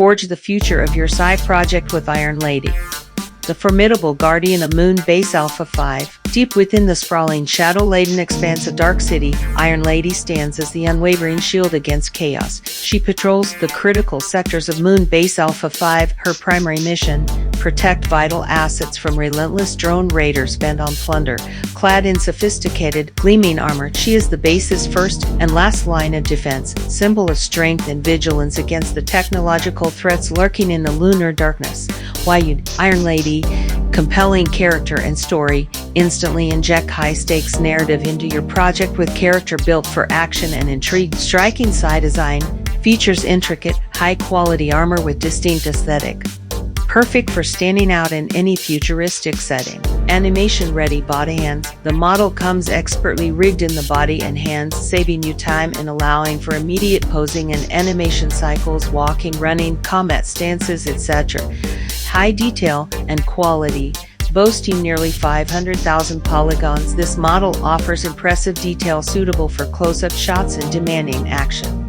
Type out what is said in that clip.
Forge the future of your sci project with Iron Lady. The formidable guardian of Moon Base Alpha 5. Deep within the sprawling, shadow-laden expanse of Dark City, Iron Lady stands as the unwavering shield against chaos. She patrols the critical sectors of Moon Base Alpha 5. Her primary mission: protect vital assets from relentless drone raiders bent on plunder. Clad in sophisticated, gleaming armor, she is the base's first and last line of defense, symbol of strength and vigilance against the technological threats lurking in the lunar darkness. Why you, Iron Lady? Compelling character and story. Instantly inject high-stakes narrative into your project with character built for action and intrigue. Striking Sci-Fi Design features intricate, high-quality armor with distinct aesthetic. Perfect for standing out in any futuristic setting. Animation-ready body hands. The model comes expertly rigged in the body and hands, saving you time and allowing for immediate posing and animation cycles, walking, running, combat stances, etc. High detail and quality. Boasting nearly 500,000 polygons, this model offers impressive detail suitable for close-up shots and demanding action.